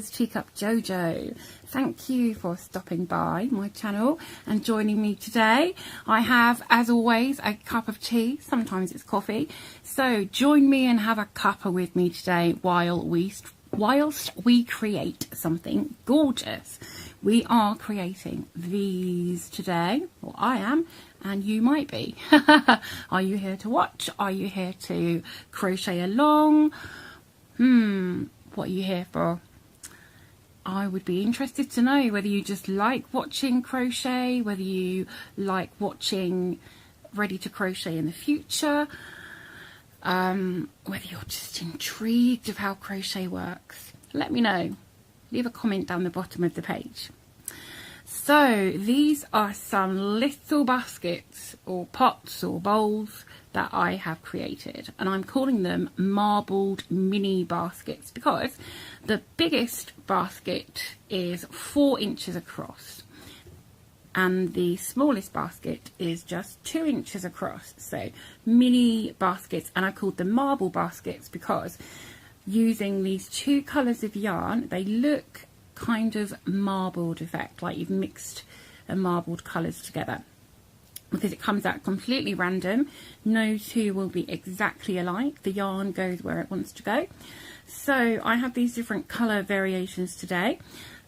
is Teacup Jojo. Thank you for stopping by my channel and joining me today. I have, as always, a cup of tea. Sometimes it's coffee. So join me and have a cuppa with me today whilst we create something gorgeous. We are creating these today, or I am, and you might be. Are you here to watch? Are you here to crochet along? What are you here for? I would be interested to know whether you just like watching crochet, whether you like watching Ready to Crochet in the future, whether you're just intrigued of how crochet works. Let me know. Leave a comment down the bottom of the page. So these are some little baskets or pots or bowls that I have created, and I'm calling them marbled mini baskets because the biggest basket is 4 inches across and the smallest basket is just 2 inches across. So mini baskets, and I called them marble baskets because using these 2 colours of yarn, they look kind of marbled effect, like you've mixed and marbled colours together, because it comes out completely random. No two will be exactly alike. The yarn goes where it wants to go. So I have these different colour variations today.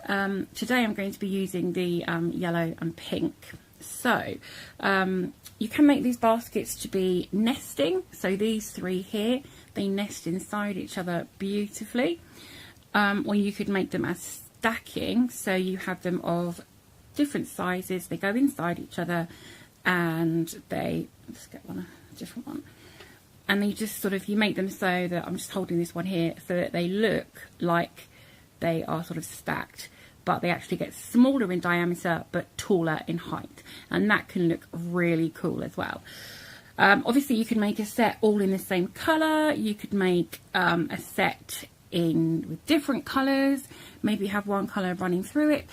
Today I'm going to be using the yellow and pink. So you can make these baskets to be nesting. So these 3 here, they nest inside each other beautifully. Or you could make them as stacking, so you have them of different sizes, they go inside each other, and they, let's get one, a different one, and they just sort of, you make them so that, I'm just holding this one here, so that they look like they are sort of stacked, but they actually get smaller in diameter but taller in height, and that can look really cool as well. Obviously you can make a set all in the same colour, you could make a set in with different colours, maybe have one colour running through it.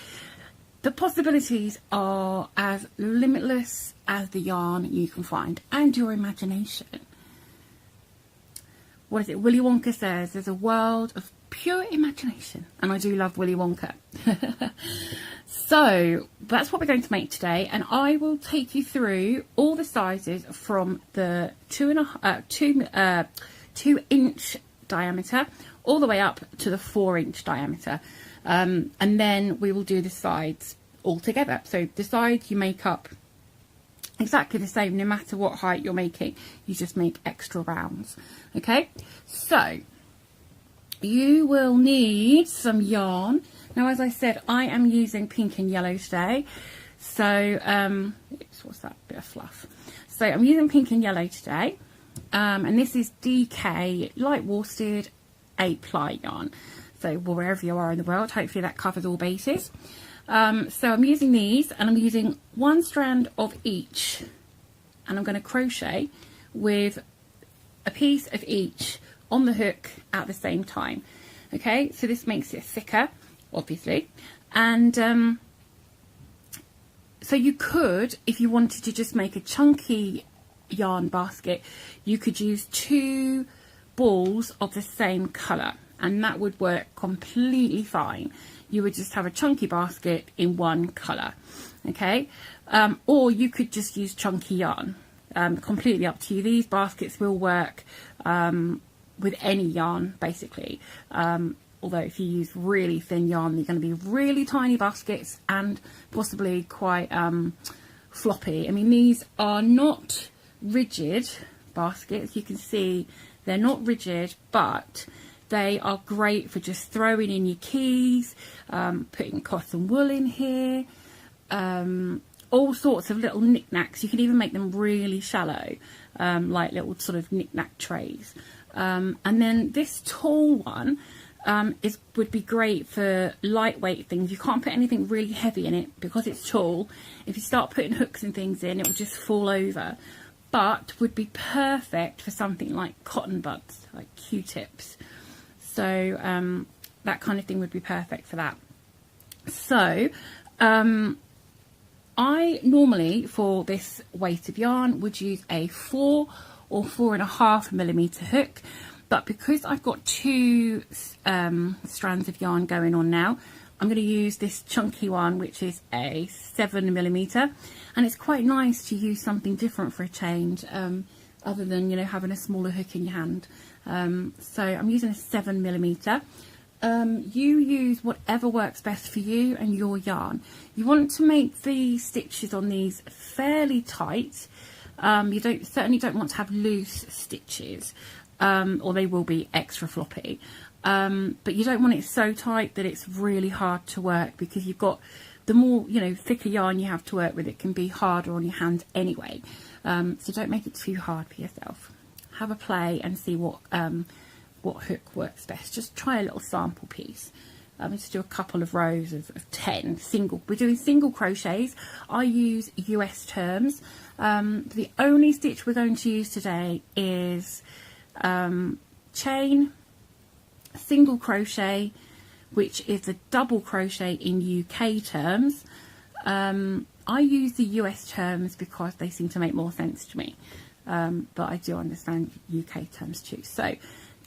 The possibilities are as limitless as the yarn you can find and your imagination. What is it? Willy Wonka says there's a world of pure imagination, and I do love Willy Wonka. So that's what we're going to make today, and I will take you through all the sizes from the 2 inch diameter all the way up to the 4 inch diameter, and then we will do the sides all together. So the sides you make up exactly the same no matter what height you're making, you just make extra rounds. Okay, so you will need some yarn. Now, as I said, I am using pink and yellow today, so what's that bit of fluff? So I'm using pink and yellow today, and this is DK light worsted 8-ply yarn, so wherever you are in the world, hopefully that covers all bases. So I'm using these, and I'm using 1 strand of each, and I'm going to crochet with a piece of each on the hook at the same time. Okay, so this makes it thicker, obviously, and so you could, if you wanted to just make a chunky yarn basket, you could use 2 balls of the same colour, and that would work completely fine. You would just have a chunky basket in 1 colour, okay? Or you could just use chunky yarn, completely up to you. These baskets will work with any yarn, basically. Although if you use really thin yarn, they're going to be really tiny baskets and possibly quite floppy. I mean, these are not rigid baskets. You can see they're not rigid, but they are great for just throwing in your keys, putting cotton wool in here, all sorts of little knickknacks. You can even make them really shallow, like little sort of knickknack trays. And then this tall one would be great for lightweight things. You can't put anything really heavy in it because it's tall. If you start putting hooks and things in, it will just fall over. But would be perfect for something like cotton buds, like Q-tips. So that kind of thing would be perfect for that. So I normally, for this weight of yarn, would use a 4 or 4.5mm hook. but because I've got two strands of yarn going on now, I'm going to use this chunky one, which is a 7mm, and it's quite nice to use something different for a change, other than, you know, having a smaller hook in your hand. So I'm using a 7mm. You use whatever works best for you and your yarn. You want to make the stitches on these fairly tight. You certainly don't want to have loose stitches, or they will be extra floppy. But you don't want it so tight that it's really hard to work, because you've got, the more, you know, thicker yarn you have to work with, it can be harder on your hand anyway. So don't make it too hard for yourself. Have a play and see what hook works best. Just try a little sample piece. Just do a couple of rows of 10 single. We're doing single crochets. I use US terms. The only stitch we're going to use today is chain, single crochet, which is a double crochet in UK terms. I use the US terms because they seem to make more sense to me, but I do understand UK terms too. So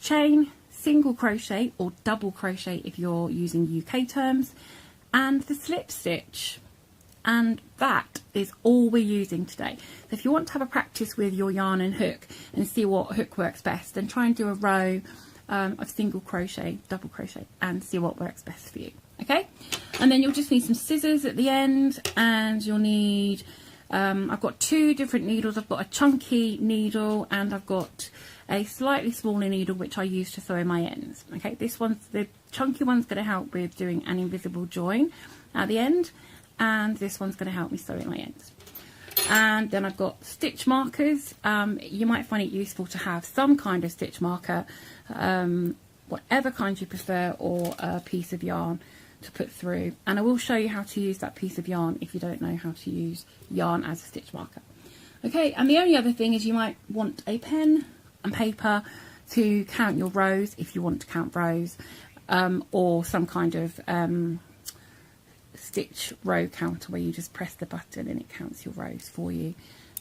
chain, single crochet or double crochet if you're using UK terms, and the slip stitch. And that is all we're using today. So if you want to have a practice with your yarn and hook and see what hook works best, then try and do a row of single crochet, double crochet, and see what works best for you. Okay, and then you'll just need some scissors at the end, and you'll need I've got two different needles. I've got a chunky needle and I've got a slightly smaller needle which I use to sew in my ends. Okay, the chunky one's going to help with doing an invisible join at the end, and this one's going to help me sew in my ends. And then I've got stitch markers. You might find it useful to have some kind of stitch marker, whatever kind you prefer, or a piece of yarn to put through. And I will show you how to use that piece of yarn if you don't know how to use yarn as a stitch marker. Okay, and the only other thing is you might want a pen and paper to count your rows if you want to count rows, or some kind of stitch row counter where you just press the button and it counts your rows for you.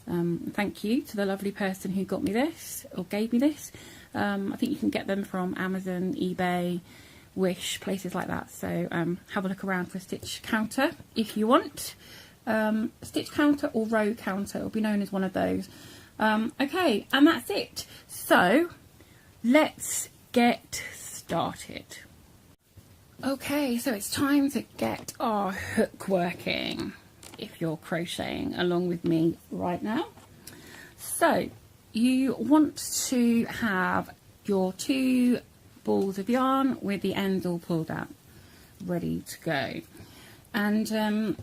Thank you to the lovely person who got me this, or gave me this. I think you can get them from Amazon, eBay, Wish, places like that. So have a look around for a stitch counter if you want. Stitch counter or row counter, it will be known as one of those. Okay, and that's it. So let's get started. Okay, so it's time to get our hook working if you're crocheting along with me right now. So you want to have your two balls of yarn with the ends all pulled out, ready to go. And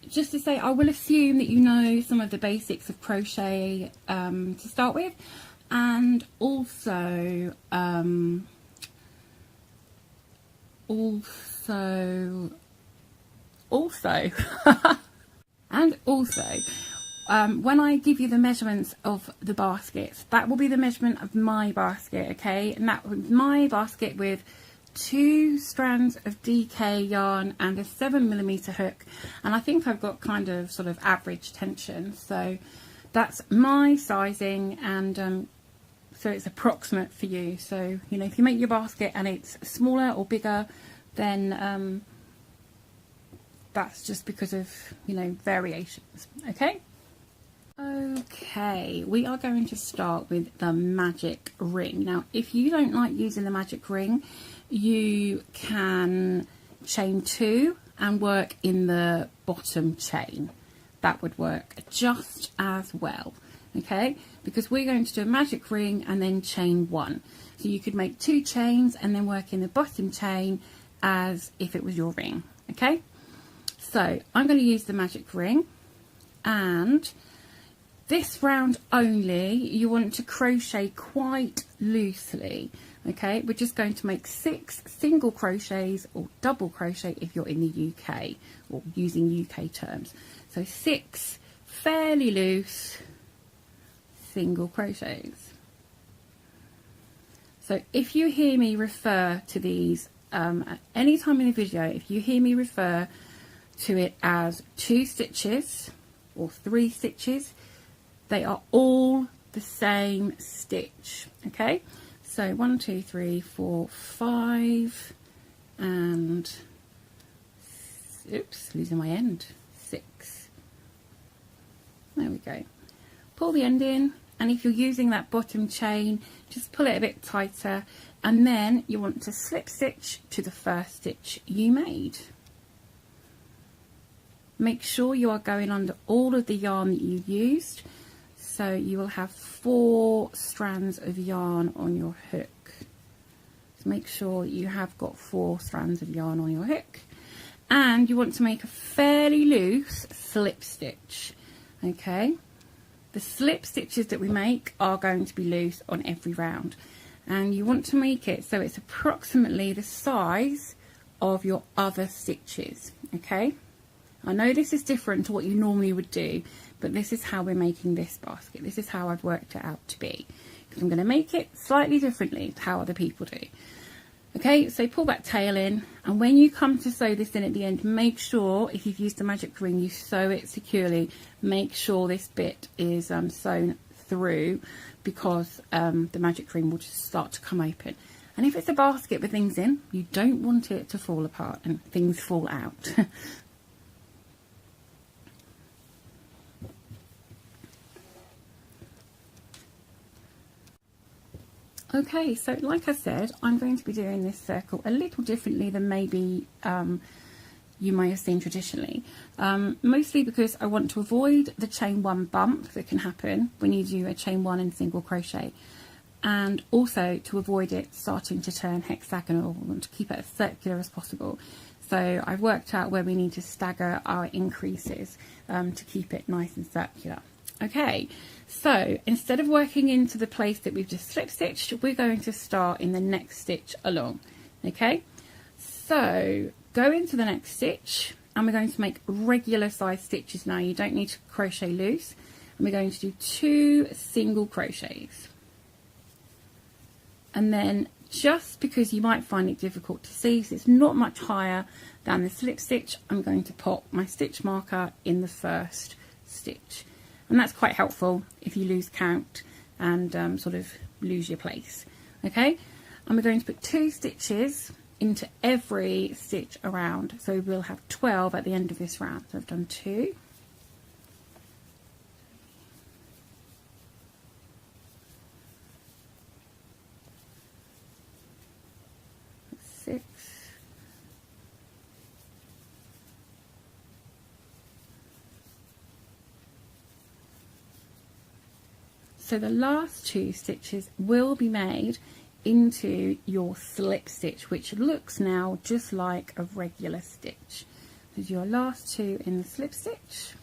just to say, I will assume that you know some of the basics of crochet to start with, and also when I give you the measurements of the baskets, that will be the measurement of my basket, okay? And that was my basket with 2 strands of DK yarn and a 7mm hook, and I think I've got kind of sort of average tension, so that's my sizing, and so it's approximate for you. So, you know, if you make your basket and it's smaller or bigger, then that's just because of, you know, variations. Okay. Okay, we are going to start with the magic ring. Now, if you don't like using the magic ring, you can chain 2 and work in the bottom chain. That would work just as well. Okay, because we're going to do a magic ring and then chain 1. So you could make 2 chains and then work in the bottom chain as if it was your ring. Okay, so I'm going to use the magic ring, and this round only you want to crochet quite loosely. Okay, we're just going to make 6 single crochets or double crochet if you're in the UK or using UK terms. So 6 fairly loose single crochets. So if you hear me refer to these at any time in the video, if you hear me refer to it as 2 stitches or 3 stitches, they are all the same stitch. Okay, so So 1, 2, 3, 4, 5, and oops, losing my end, 6. There we go. Pull the end in, and if you're using that bottom chain, just pull it a bit tighter, and then you want to slip stitch to the first stitch you made. Make sure you are going under all of the yarn that you used, so you will have 4 strands of yarn on your hook. So make sure you have got 4 strands of yarn on your hook, and you want to make a fairly loose slip stitch. Okay, the slip stitches that we make are going to be loose on every round, and you want to make it so it's approximately the size of your other stitches. Okay, I know this is different to what you normally would do, but this is how we're making this basket. This is how I've worked it out to be, because I'm going to make it slightly differently to how other people do. Okay, so pull that tail in, and when you come to sew this in at the end, make sure, if you've used the magic ring, you sew it securely. Make sure this bit is sewn through, because the magic ring will just start to come open. And if it's a basket with things in, you don't want it to fall apart and things fall out. Okay, so like I said, I'm going to be doing this circle a little differently than maybe you may have seen traditionally. Mostly because I want to avoid the chain 1 bump that can happen when you do a chain 1 and single crochet, and also to avoid it starting to turn hexagonal. I want to keep it as circular as possible. So I've worked out where we need to stagger our increases to keep it nice and circular. Okay, so instead of working into the place that we've just slip stitched, we're going to start in the next stitch along. Okay, so go into the next stitch, and we're going to make regular size stitches now. You don't need to crochet loose, and we're going to do 2 single crochets. And then, just because you might find it difficult to see, so it's not much higher than the slip stitch, I'm going to pop my stitch marker in the first stitch. And that's quite helpful if you lose count and sort of lose your place. Okay, and we're going to put 2 stitches into every stitch around, so we'll have 12 at the end of this round. So I've done 2, 6, so the last 2 stitches will be made into your slip stitch, which looks now just like a regular stitch. There's your last 2 in the slip stitch,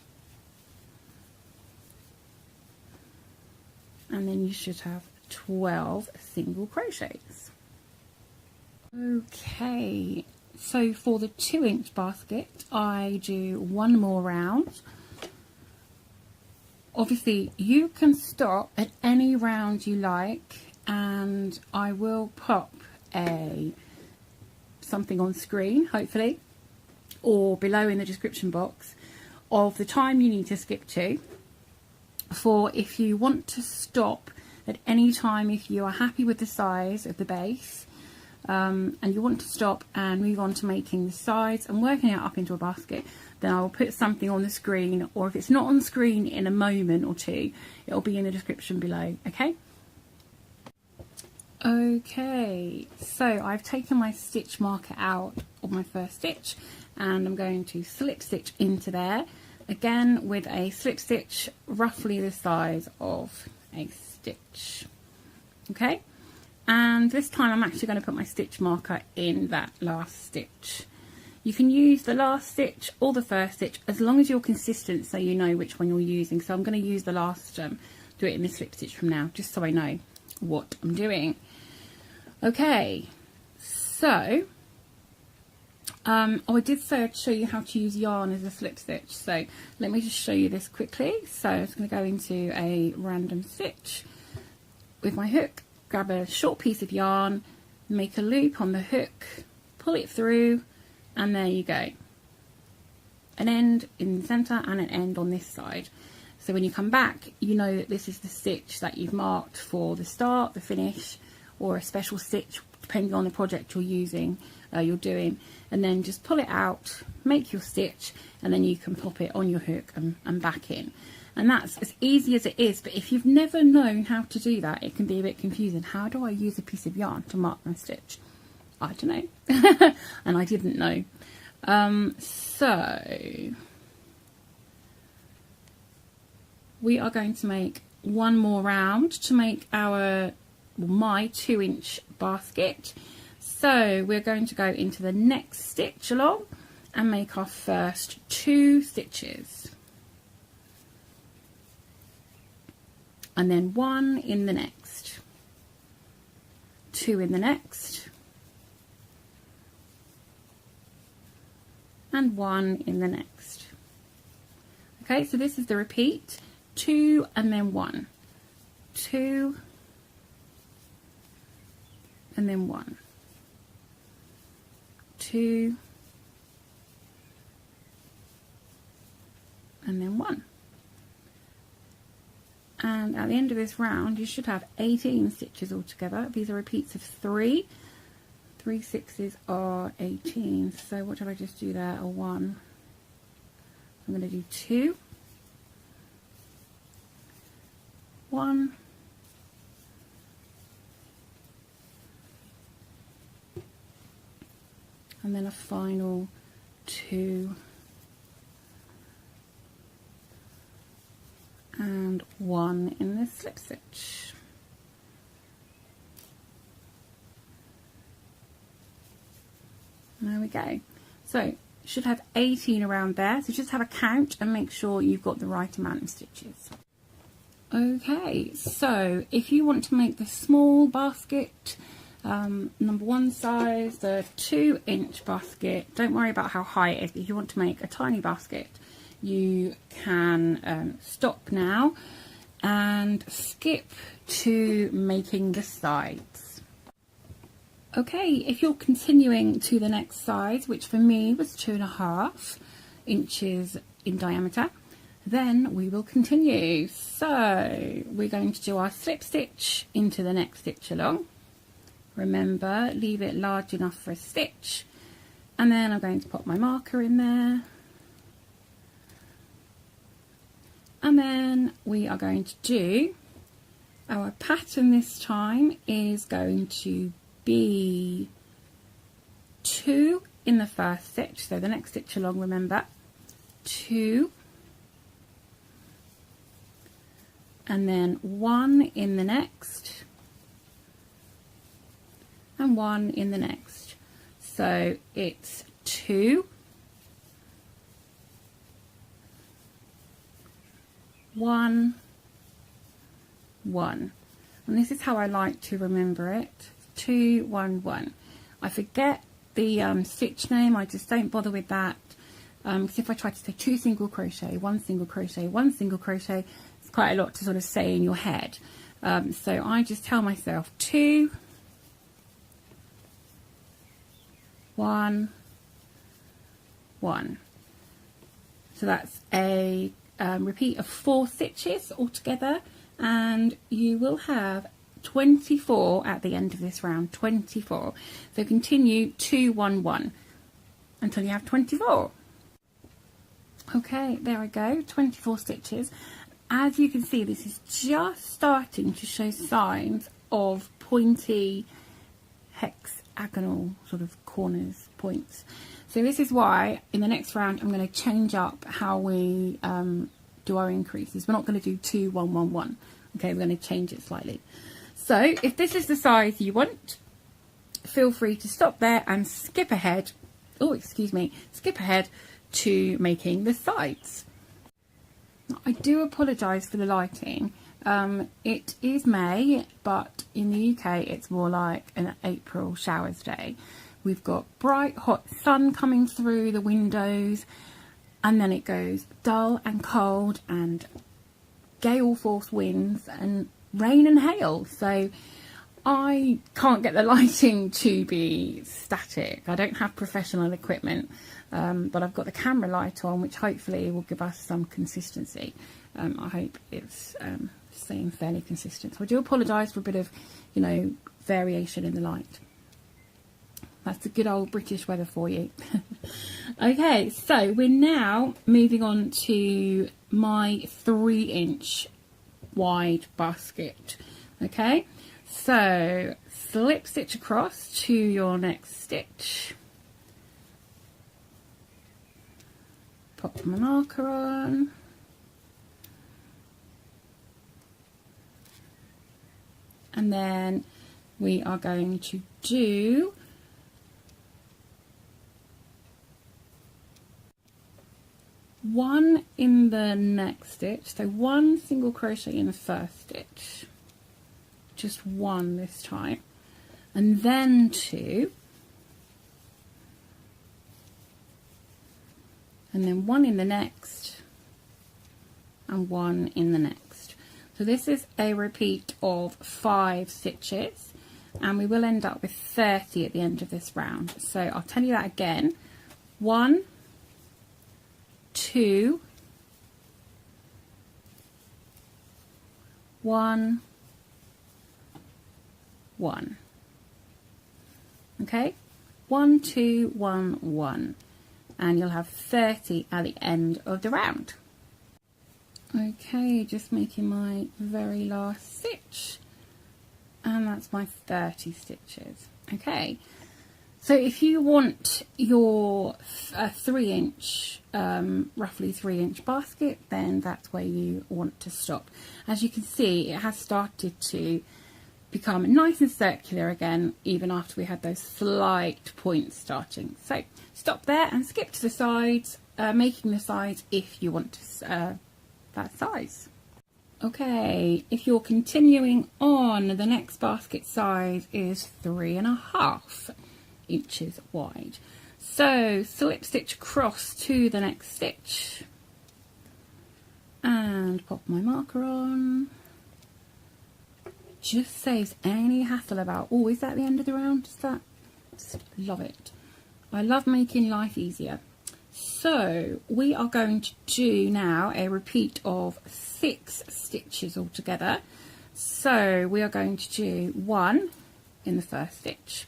and then you should have 12 single crochets. Okay, so for the 2-inch basket, I do 1 more round. Obviously, you can stop at any round you like, and I will pop something on screen, hopefully, or below in the description box, of the time you need to skip to, for if you want to stop at any time, if you are happy with the size of the base, and you want to stop and move on to making the sides and working it up into a basket, then I will put something on the screen, or if it's not on screen in a moment or 2, it'll be in the description below. Okay, so I've taken my stitch marker out of my first stitch, and I'm going to slip stitch into there, again with a slip stitch roughly the size of a stitch. Okay, and this time I'm actually going to put my stitch marker in that last stitch. You can use the last stitch or the first stitch, as long as you're consistent, so you know which one you're using. So I'm going to use the last, do it in the slip stitch from now, just so I know what I'm doing. Okay, so I did say I'd show you how to use yarn as a slip stitch, so let me just show you this quickly. So I'm just going to go into a random stitch with my hook, grab a short piece of yarn, make a loop on the hook, pull it through, and there you go. An end in the centre and an end on this side. So when you come back, you know that this is the stitch that you've marked for the start, the finish, or a special stitch depending on the project you're doing, and then just pull it out, make your stitch, and then you can pop it on your hook and back in. And that's as easy as it is, but if you've never known how to do that, it can be a bit confusing. How do I use a piece of yarn to mark my stitch? I don't know. And I didn't know. So we are going to make one more round to make my 2-inch basket. So we're going to go into the next stitch along and make our first 2 stitches, and then 1 in the next, 2 in the next, and 1 in the next. Okay, so this is the repeat: 2 and then 1, 2 and then 1, 2 and then 1. And at the end of this round you should have 18 stitches altogether. These are repeats of 3. 3 6s are 18. So what did I just do there? A 1. I'm going to do 2, 1, and then a final 2 and 1 in this slip stitch. There we go. So you should have 18 around there, so just have a count and make sure you've got the right amount of stitches. Okay, so if you want to make the small basket, number 1 size, the 2-inch basket, don't worry about how high it is. If you want to make a tiny basket, you can stop now and skip to making the sides. Okay, if you're continuing to the next size, which for me was 2.5 inches in diameter, then we will continue. So we're going to do our slip stitch into the next stitch along. Remember, leave it large enough for a stitch, and then I'm going to pop my marker in there, and then we are going to do our pattern. This time is going to be 2 in the first stitch, so the next stitch along, remember, 2, and then 1 in the next, and 1 in the next. So it's 2, 1, 1, and this is how I like to remember it: 2, 1, 1. I forget the stitch name, I just don't bother with that, because if I try to say 2 single crochet, 1 single crochet, 1 single crochet, it's quite a lot to sort of say in your head. So I just tell myself 2, 1, 1. So that's a repeat of 4 stitches altogether, and you will have 24 at the end of this round. 24. So continue 2, 1, 1 until you have 24. Okay, there we go, 24 stitches. As you can see, this is just starting to show signs of pointy hexagonal sort of corners, points. So this is why in the next round I'm going to change up how we do our increases. We're not going to do 2, 1, 1, 1. Okay, we're going to change it slightly. So if this is the size you want, feel free to stop there and skip ahead. Oh, excuse me, skip ahead to making the sides. Now, I do apologise for the lighting. It is May, but in the UK it's more like an April showers day. We've got bright hot sun coming through the windows, and then it goes dull and cold and gale force winds and rain and hail. So I can't get the lighting to be static. I don't have professional equipment, but I've got the camera light on, which hopefully will give us some consistency. I hope it's staying fairly consistent. So I do apologise for a bit of, variation in the light. That's the good old British weather for you. Okay, so we're now moving on to my 3-inch wide basket. Okay, so slip stitch across to your next stitch, pop my marker on, and then we are going to do one in the next stitch, so one single crochet in the first stitch, just one this time, and then 2, and then one in the next, and one in the next. So this is a repeat of 5 stitches, and we will end up with 30 at the end of this round. So I'll tell you that again. 1, 2, 1, 1. Okay, 1, 2, 1, 1, and you'll have 30 at the end of the round. Okay, just making my very last stitch, and that's my 30 stitches. Okay, so if you want your 3-inch, roughly 3-inch basket, then that's where you want to stop. As you can see, it has started to become nice and circular again, even after we had those slight points starting. So stop there and skip to the sides, making the sides if you want to that size. Okay, if you're continuing on, the next basket size is 3.5 inches wide. So slip stitch across to the next stitch and pop my marker on. Just saves any hassle about, oh, is that the end of the round? Is that? Just love it. I love making life easier. So we are going to do now a repeat of 6 stitches altogether. So we are going to do 1 in the first stitch,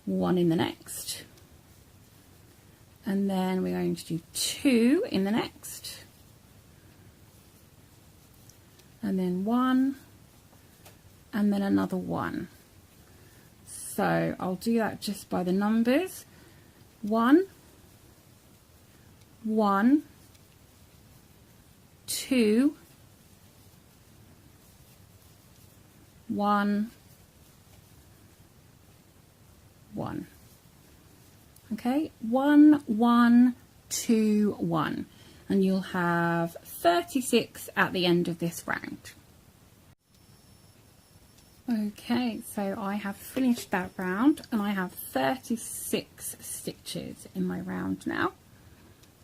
1 in the next, and then we're going to do 2 in the next, and then 1, and then another 1. So I'll do that just by the numbers. 1, 1, 2, 1, 1. Okay, 1, 1, 2, 1, and you'll have 36 at the end of this round. Okay, so I have finished that round and I have 36 stitches in my round now.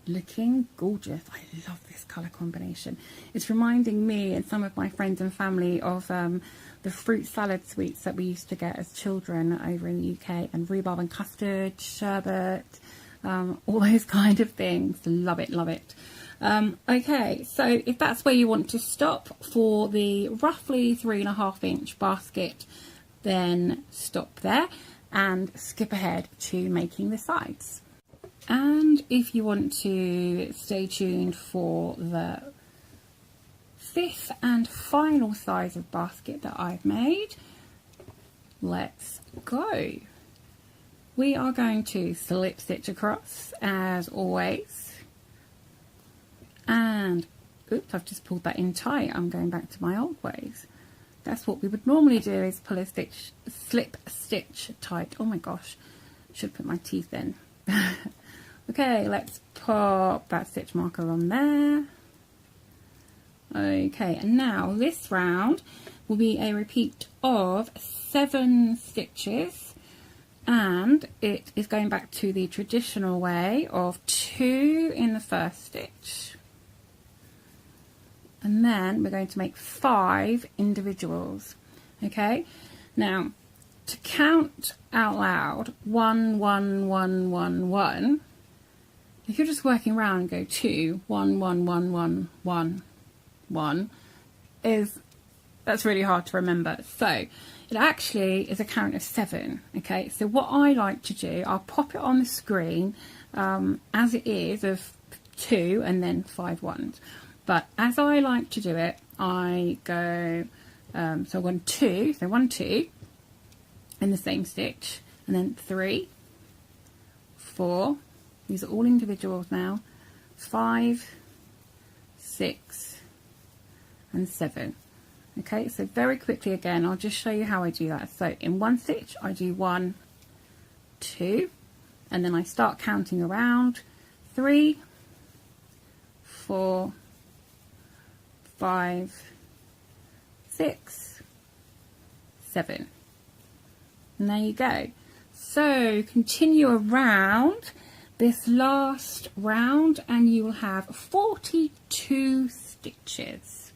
Looking gorgeous. I love this colour combination. It's reminding me and some of my friends and family of the fruit salad sweets that we used to get as children over in the UK, and rhubarb and custard, sherbet, all those kind of things. Love it, love it. Okay, so if that's where you want to stop for the roughly 3.5 inch basket, then stop there and skip ahead to making the sides. And if you want to stay tuned for the 5th and final size of basket that I've made, let's go. We are going to slip stitch across as always, and oops, I've just pulled that in tight. I'm going back to my old ways. That's what we would normally do, is pull a stitch, slip stitch tight. Oh my gosh, should put my teeth in. Okay, let's pop that stitch marker on there. Okay, and now this round will be a repeat of 7 stitches, and it is going back to the traditional way of 2 in the first stitch, and then we're going to make 5 individuals. Okay, now to count out loud 1 1 1 1 1, if you're just working around and go 2 1 1 1 1 1 1, that's really hard to remember. So it actually is a count of 7. Okay, so what I like to do, I'll pop it on the screen as it is, of 2 and then 5 ones. But as I like to do it, I go, so 1, 2, so 1, 2 in the same stitch, and then 3, 4, these are all individuals now, 5, 6 and 7. Okay, so very quickly again, I'll just show you how I do that. So in one stitch I do 1, 2, and then I start counting around, 3, 4, 5, 6, 7, and there you go. So continue around this last round and you will have 42 stitches.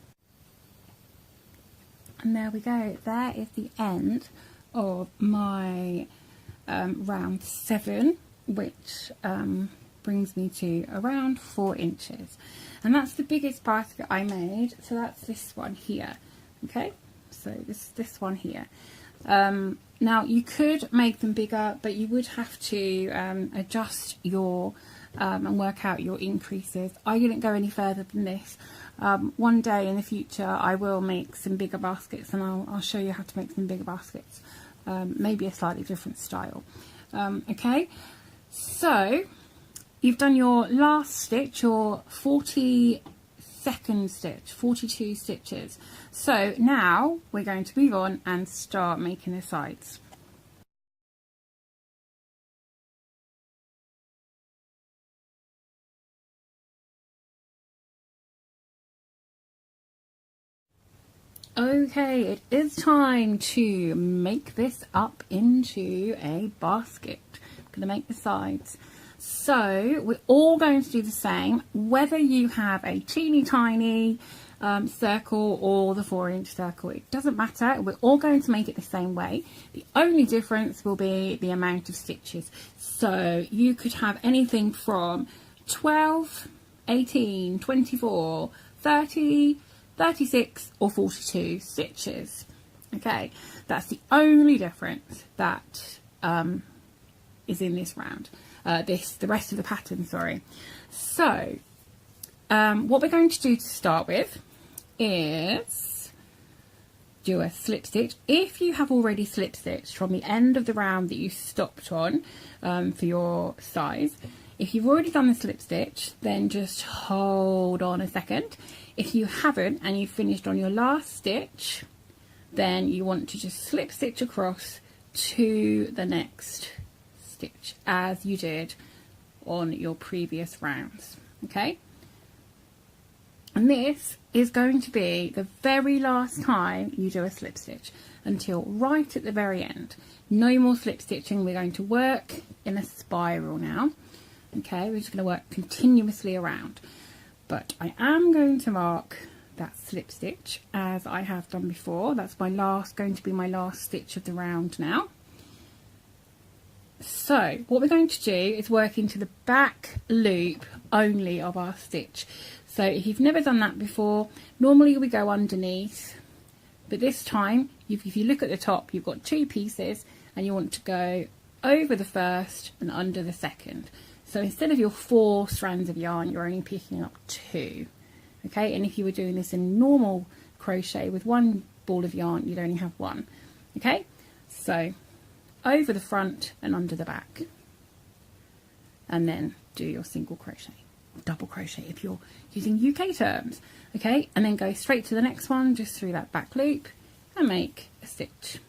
And there we go, there is the end of my round 7, which brings me to around 4 inches, and that's the biggest basket I made. So that's this one here. Okay, so this one here. Now you could make them bigger, but you would have to adjust your and work out your increases. I didn't go any further than this. One day in the future I will make some bigger baskets, and I'll show you how to make some bigger baskets, maybe a slightly different style. Okay, so you've done your last stitch, your 42nd stitch, 42 stitches. So now we're going to move on and start making the sides. Okay, it is time to make this up into a basket. I'm going to make the sides. So we're all going to do the same, whether you have a teeny tiny circle or the 4-inch circle, it doesn't matter. We're all going to make it the same way. The only difference will be the amount of stitches. So you could have anything from 12, 18, 24, 30, 36 or 42 stitches. Okay, that's the only difference that is in this round. The rest of the pattern, sorry. So what we're going to do to start with is do a slip stitch. If you have already slip stitched from the end of the round that you stopped on for your size, if you've already done the slip stitch, then just hold on a second. If you haven't and you've finished on your last stitch, then you want to just slip stitch across to the next stitch as you did on your previous rounds. Okay, and this is going to be the very last time you do a slip stitch until right at the very end. No more slip stitching. We're going to work in a spiral now. Okay, we're just going to work continuously around, but I am going to mark that slip stitch as I have done before. That's going to be my last stitch of the round now. So what we're going to do is work into the back loop only of our stitch. So if you've never done that before, normally we go underneath, but this time if you look at the top, you've got 2 pieces and you want to go over the first and under the second. So instead of your 4 strands of yarn, you're only picking up 2. Okay, and if you were doing this in normal crochet with 1 ball of yarn, you'd only have 1. Okay, so over the front and under the back, and then do your single crochet, double crochet if you're using UK terms. Okay, and then go straight to the next one, just through that back loop and make a stitch,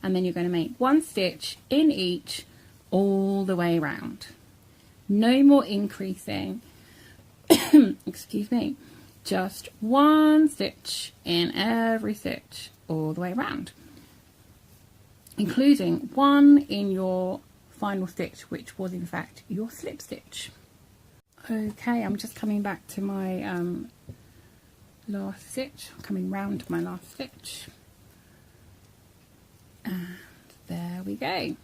and then you're going to make 1 stitch in each all the way around. No more increasing. Excuse me, just 1 stitch in every stitch all the way around, including 1 in your final stitch, which was in fact your slip stitch. Okay, I'm just coming back to my last stitch, coming round to my last stitch, and there we go.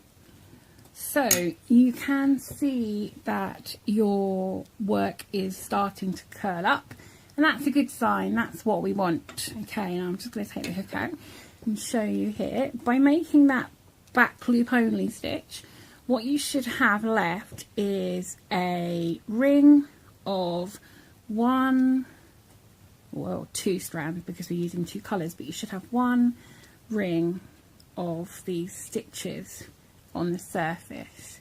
So you can see that your work is starting to curl up, and that's a good sign. That's what we want. Okay, now I'm just going to take the hook out can show you here, by making that back loop only stitch, what you should have left is a ring of two strands, because we're using two colours, but you should have one ring of these stitches on the surface,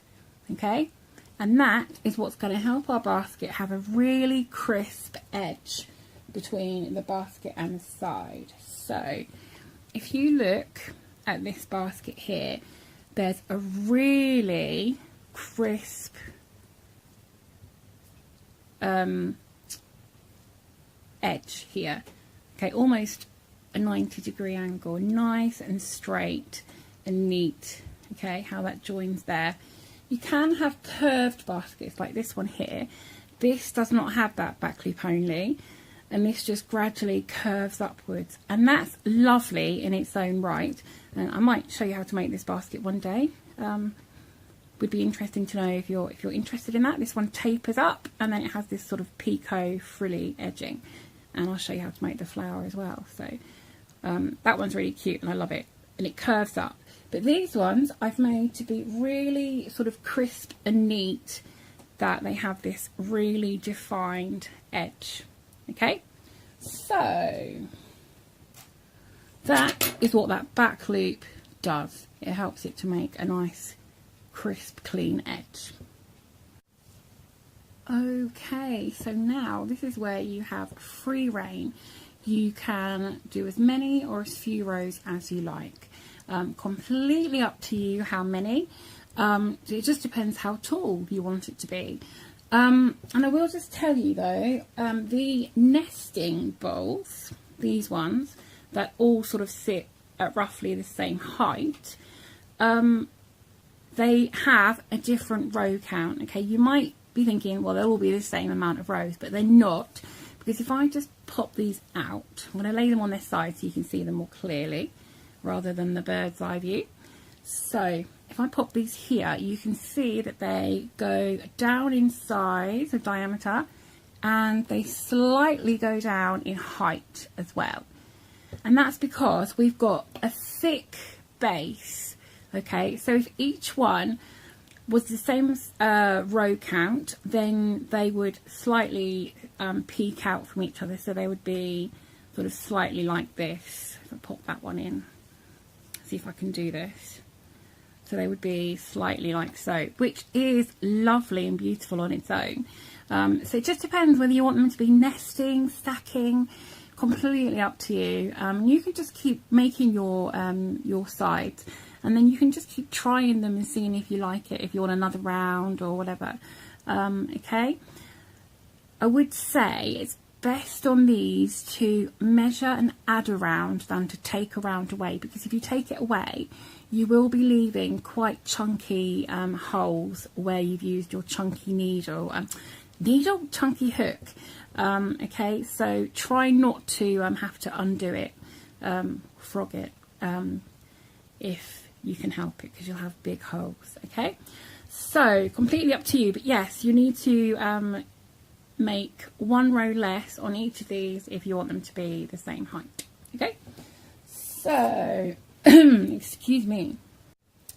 okay? And that is what's going to help our basket have a really crisp edge between the basket and the side. So if you look at this basket here, there's a really crisp edge here, okay, almost a 90-degree angle, nice and straight and neat, okay, how that joins there. You can have curved baskets like this one here. This does not have that back loop only, and this just gradually curves upwards, and that's lovely in its own right. And I might show you how to make this basket one day. Would be interesting to know if you're interested in that. This one tapers up, and then it has this sort of picot frilly edging, and I'll show you how to make the flower as well. So that one's really cute and I love it, and it curves up. But these ones I've made to be really sort of crisp and neat, that they have this really defined edge. Okay, so that is what that back loop does. It helps it to make a nice crisp clean edge. Okay, so now this is where you have free reign. You can do as many or as few rows as you like. Completely up to you how many. It just depends how tall you want it to be. And I will just tell you though, the nesting bowls, these ones that all sort of sit at roughly the same height, they have a different row count. Okay, you might be thinking, well, they'll all be the same amount of rows, but they're not, because if I just pop these out, I'm going to lay them on this side so you can see them more clearly rather than the bird's eye view. So if I pop these here, you can see that they go down in size of diameter, and they slightly go down in height as well. And that's because we've got a thick base. Okay, so if each one was the same row count, then they would slightly peek out from each other. So they would be sort of slightly like this. If I pop that one in, see if I can do this. So they would be slightly like so, which is lovely and beautiful on its own. So it just depends whether you want them to be nesting, stacking, completely up to you. You can just keep making your sides, and then you can just keep trying them and seeing if you like it, if you want another round or whatever. Okay, I would say it's best on these to measure and add a round than to take a round away, because if you take it away, you will be leaving quite chunky holes where you've used your chunky chunky hook. Okay, so try not to have to undo it, frog it, if you can help it, because you'll have big holes. Okay, so completely up to you, but yes, you need to make one row less on each of these if you want them to be the same height. Okay, so excuse me.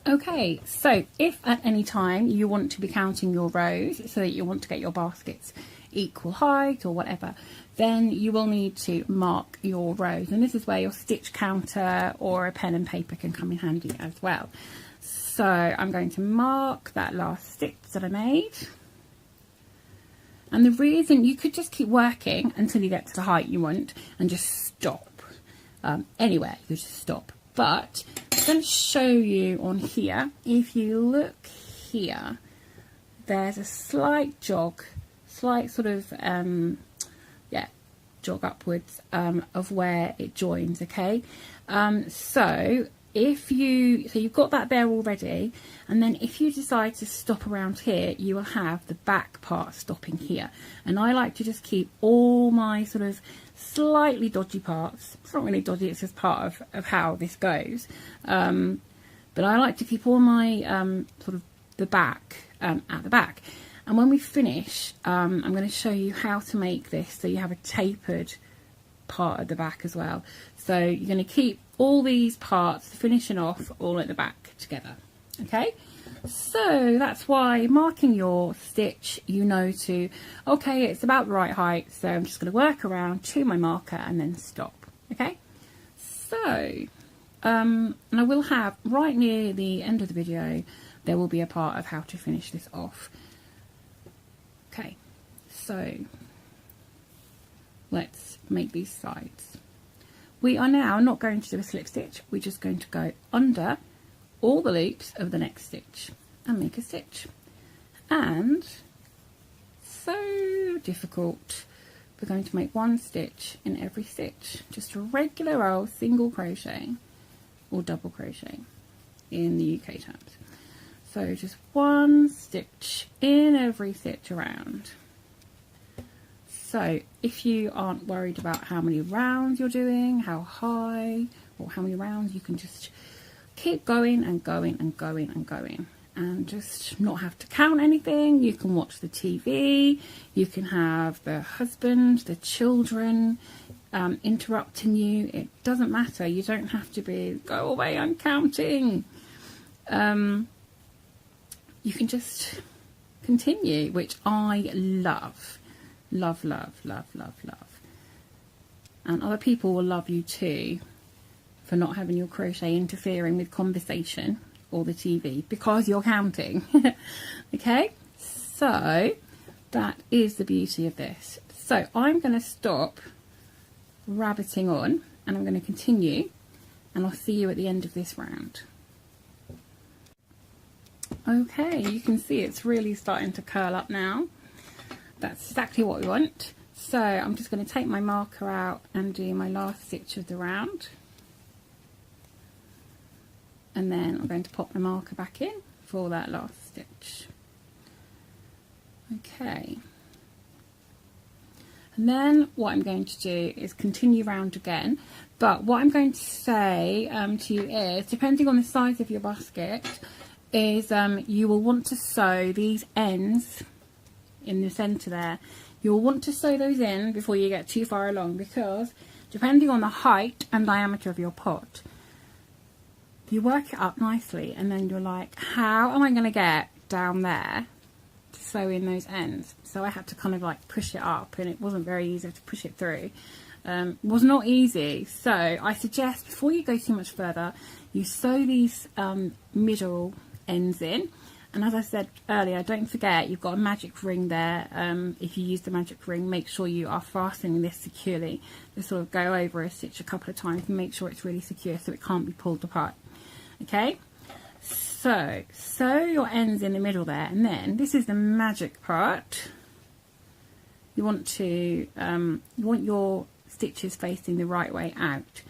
Okay, so if at any time you want to be counting your rows so that you want to get your baskets equal height or whatever, then you will need to mark your rows, and this is where your stitch counter or a pen and paper can come in handy as well. So I'm going to mark that last stitch that I made, and the reason, you could just keep working until you get to the height you want and just stop. Anywhere you just stop, but I'm going to show you on here. If you look here, there's a slight jog, slight sort of jog upwards of where it joins. Okay, so you've got that there already, and then if you decide to stop around here, you will have the back part stopping here. And I like to just keep all my sort of slightly dodgy parts, it's not really dodgy, it's just part of how this goes, but I like to keep all my sort of the back at the back. And when we finish, I'm going to show you how to make this so you have a tapered part at the back as well. So you're going to keep all these parts finishing off all at the back together. Okay, so that's why marking your stitch, you know, to okay, it's about the right height, so I'm just going to work around to my marker and then stop. Okay, so and I will have right near the end of the video, there will be a part of how to finish this off. Okay, so let's make these sides. We are now not going to do a slip stitch, we're just going to go under all the loops of the next stitch and make a stitch. And so difficult, we're going to make one stitch in every stitch, just a regular old single crochet or double crochet in the UK terms. So just one stitch in every stitch around. So if you aren't worried about how many rounds you're doing, how high or how many rounds, you can just keep going and going and going and going and just not have to count anything. You can watch the TV, you can have the husband, the children interrupting you. It doesn't matter. You don't have to be, go away, I'm counting. You can just continue, which I love. Love, love, love, love, love. And other people will love you too for not having your crochet interfering with conversation or the TV because you're counting. Okay, so that is the beauty of this. So I'm going to stop rabbiting on and I'm going to continue, and I'll see you at the end of this round. Okay, you can see it's really starting to curl up now. That's exactly what we want. So I'm just going to take my marker out and do my last stitch of the round. And then I'm going to pop my marker back in for that last stitch. Okay. And then what I'm going to do is continue round again. But what I'm going to say to you is, depending on the size of your basket, is you will want to sew these ends in the centre there. You'll want to sew those in before you get too far along, because depending on the height and diameter of your pot, you work it up nicely and then you're like, how am I going to get down there to sew in those ends? So I had to kind of like push it up, and it wasn't very easy to push it through. It was not easy. So I suggest before you go too much further, you sew these middle ends in. And as I said earlier, don't forget you've got a magic ring there. If you use the magic ring, make sure you are fastening this securely. Just sort of go over a stitch a couple of times and make sure it's really secure so it can't be pulled apart. Okay, so sew your ends in the middle there, and then this is the magic part. You want your stitches facing the right way out,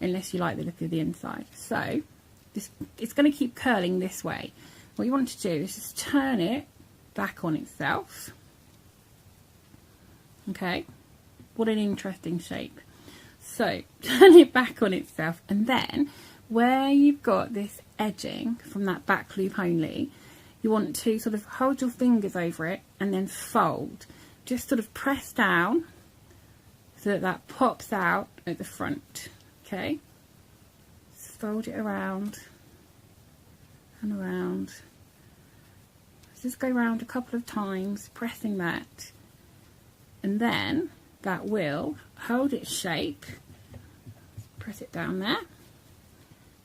unless you like the look of the inside. So it's going to keep curling this way. What you want to do is just turn it back on itself. Okay, what an interesting shape. So turn it back on itself, and then where you've got this edging from that back loop only, you want to sort of hold your fingers over it and then fold. Just sort of press down so that that pops out at the front. Okay, just fold it around and around. Just go around a couple of times, pressing that, and then that will hold its shape. Press it down there,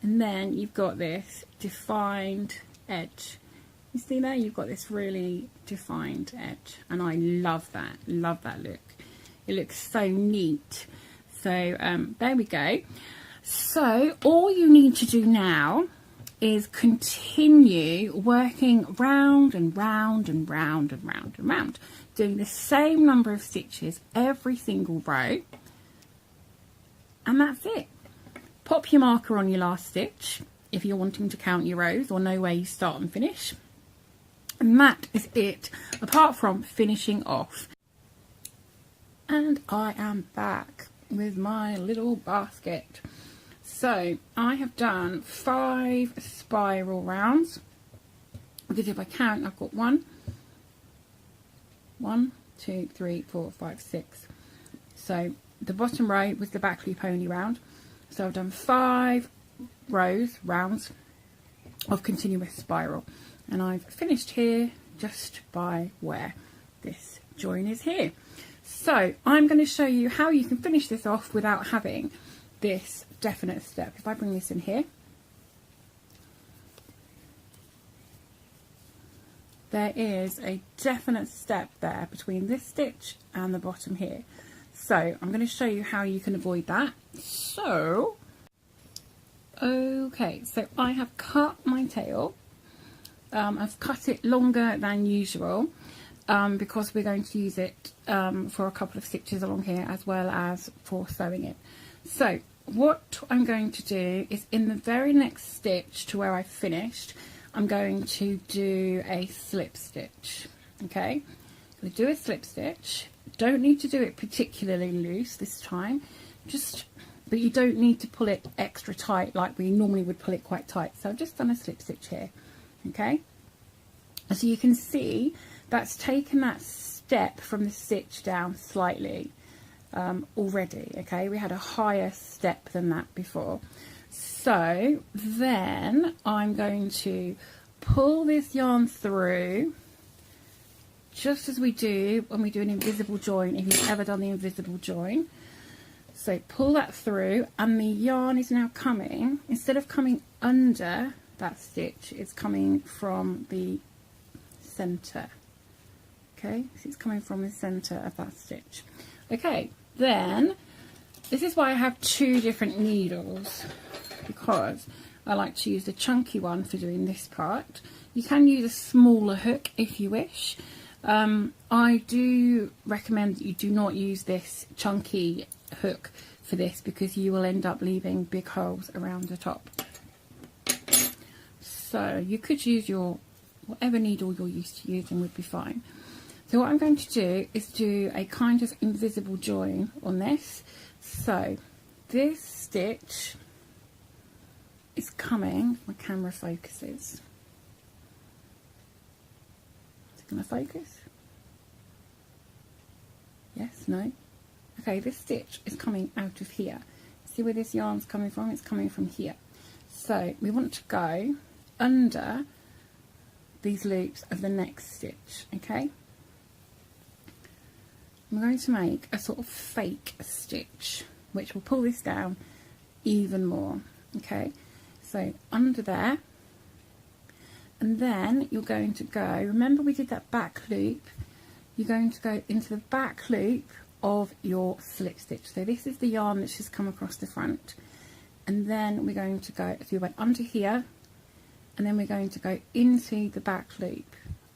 and then you've got this defined edge. You see there, you've got this really defined edge, and I love that look. It looks so neat. So there we go. So all you need to do now is continue working round and round and round and round and round, doing the same number of stitches every single row, and that's it. Pop your marker on your last stitch if you're wanting to count your rows or know where you start and finish, and that is it, apart from finishing off. And I am back with my little basket. So I have done 5 spiral rounds, because if I count, I've got 1, 2, 3, 4, 5, 6. So the bottom row was the back loop only round. So I've done 5 rounds of continuous spiral, and I've finished here just by where this join is here. So I'm going to show you how you can finish this off without having this definite step. If I bring this in here, there is a definite step there between this stitch and the bottom here. So I'm going to show you how you can avoid that. So, okay, so I have cut my tail. I've cut it longer than usual because we're going to use it for a couple of stitches along here as well as for sewing it. So what I'm going to do is in the very next stitch to where I finished, I'm going to do a slip stitch. Okay, we do a slip stitch. Don't need to do it particularly loose this time, but you don't need to pull it extra tight like we normally would pull it quite tight. So I've just done a slip stitch here. Okay, so you can see that's taken that step from the stitch down slightly already. Okay, we had a higher step than that before. So then I'm going to pull this yarn through just as we do when we do an invisible join, if you've ever done the invisible join. So pull that through, and the yarn is now coming, instead of coming under that stitch, it's coming from the center. Okay, so it's coming from the center of that stitch. Okay, then this is why I have 2 different needles, because I like to use the chunky one for doing this part. You can use a smaller hook if you wish. I do recommend that you do not use this chunky hook for this, because you will end up leaving big holes around the top. So you could use your whatever needle you're used to using would be fine. So what I'm going to do is do a kind of invisible join on this. So this stitch is coming, my camera focuses. Is it going to focus? Yes, no? Okay, this stitch is coming out of here. See where this yarn's coming from? It's coming from here. So we want to go under these loops of the next stitch, okay? I'm going to make a sort of fake stitch, which will pull this down even more, okay? So under there, and then you're going to go, remember we did that back loop, you're going to go into the back loop of your slip stitch. So this is the yarn that's just come across the front, and then we're going to go, so we went under here, and then we're going to go into the back loop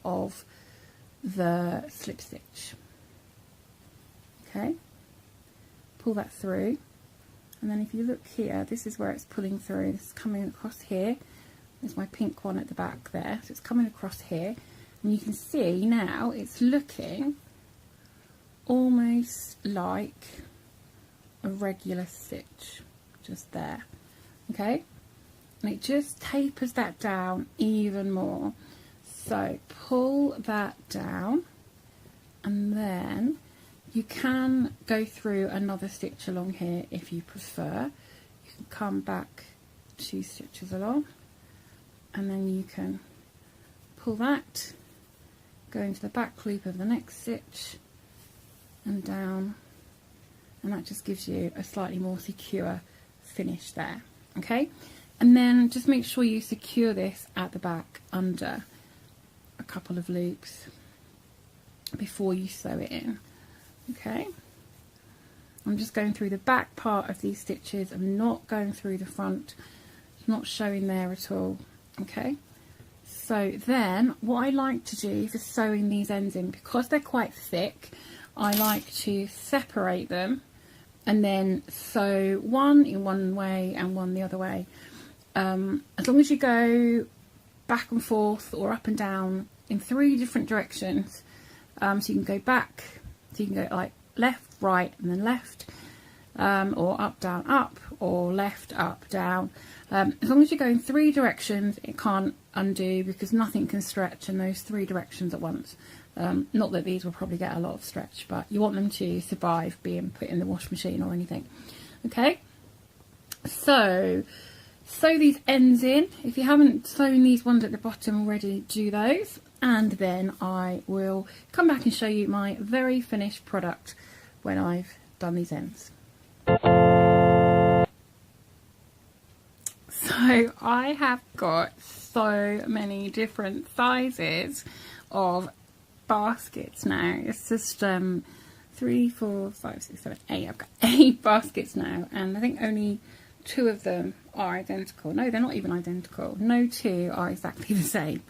of the slip stitch. Okay, pull that through, and then if you look here, this is where it's pulling through. This is coming across here. There's my pink one at the back there, so it's coming across here, and you can see now it's looking almost like a regular stitch just there. Okay, and it just tapers that down even more. So pull that down, and then you can go through another stitch along here if you prefer. You can come back 2 stitches along, and then you can pull that, go into the back loop of the next stitch and down, and that just gives you a slightly more secure finish there. Okay, and then just make sure you secure this at the back under a couple of loops before you sew it in. Okay, I'm just going through the back part of these stitches. I'm not going through the front. It's not showing there at all. Okay, so then what I like to do for sewing these ends in, because they're quite thick, I like to separate them and then sew one in one way and one the other way. As long as you go back and forth or up and down in 3 different directions, so you can go back, so you can go like left, right, and then left, or up, down, up, or left, up, down. As long as you go in 3 directions, it can't undo, because nothing can stretch in those 3 directions at once. Not that these will probably get a lot of stretch, but you want them to survive being put in the wash machine or anything. Okay, so sew these ends in. If you haven't sewn these ones at the bottom already, do those, and then I will come back and show you my very finished product when I've done these ends. So I have got so many different sizes of baskets now. It's just 3, 4, 5, 6, 7, 8. I've got 8 baskets now, and I think only 2 of them are identical. No, they're not even identical. No 2 are exactly the same.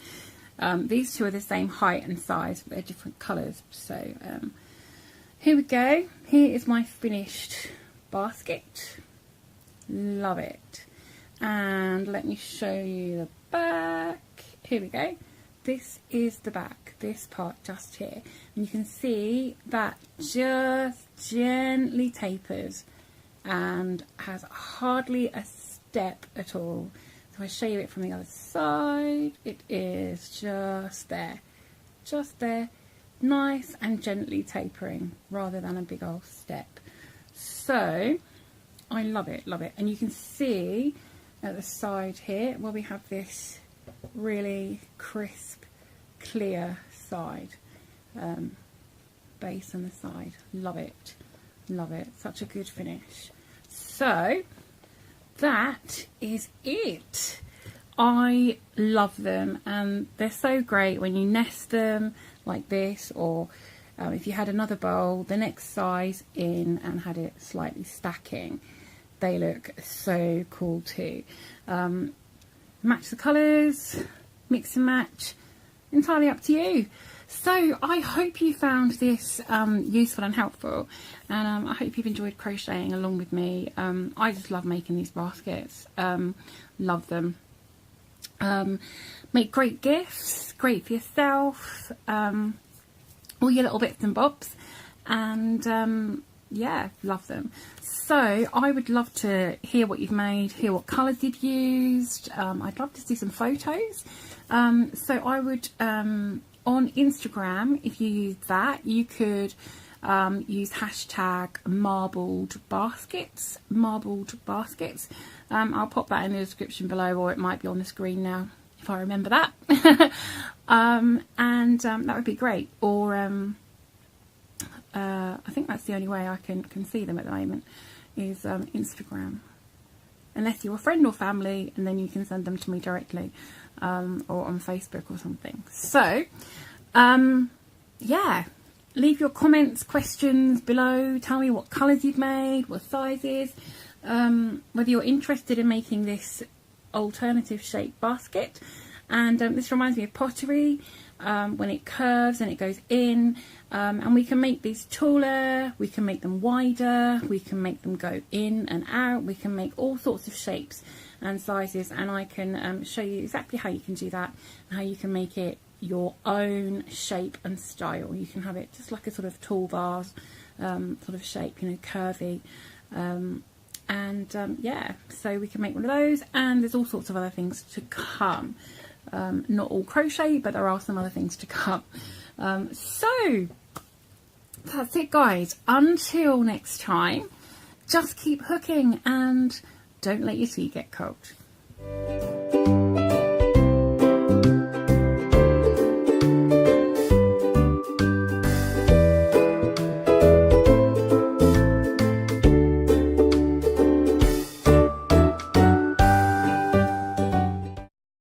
These 2 are the same height and size, but they're different colours. So here we go. Here is my finished basket. Love it. And let me show you the back. Here we go. This is the back, this part just here. And you can see that just gently tapers and has hardly a step at all. So I show you it from the other side. It is just there, nice and gently tapering rather than a big old step. So I love it, love it. And you can see at the side here, well, we have this really crisp, clear side base on the side. Love it, love it. Such a good finish. So that is it. I love them, and they're so great when you nest them like this, or if you had another bowl the next size in and had it slightly stacking, they look so cool too. Match the colours, mix and match, entirely up to you. So I hope you found this useful and helpful, and I hope you've enjoyed crocheting along with me. I just love making these baskets, love them. Make great gifts, great for yourself, all your little bits and bobs, and yeah, love them. So I would love to hear what you've made, hear what colours you've used. I'd love to see some photos. So I would, on Instagram, if you use that, you could use hashtag marbled baskets. I'll pop that in the description below, or it might be on the screen now if I remember that. And that would be great. Or I think that's the only way I can see them at the moment, is Instagram, unless you're a friend or family, and then you can send them to me directly, or on Facebook or something. So yeah, leave your comments, questions below. Tell me what colours you've made, what sizes, whether you're interested in making this alternative shaped basket. And this reminds me of pottery, when it curves and it goes in, and we can make these taller, we can make them wider, we can make them go in and out, we can make all sorts of shapes and sizes, and I can show you exactly how you can do that and how you can make it your own shape and style. You can have it just like a sort of tall vase sort of shape, you know, curvy, and yeah, so we can make one of those, and there's all sorts of other things to come. Not all crochet, but there are some other things to come. So that's it, guys. Until next time, just keep hooking and don't let your tea get cold.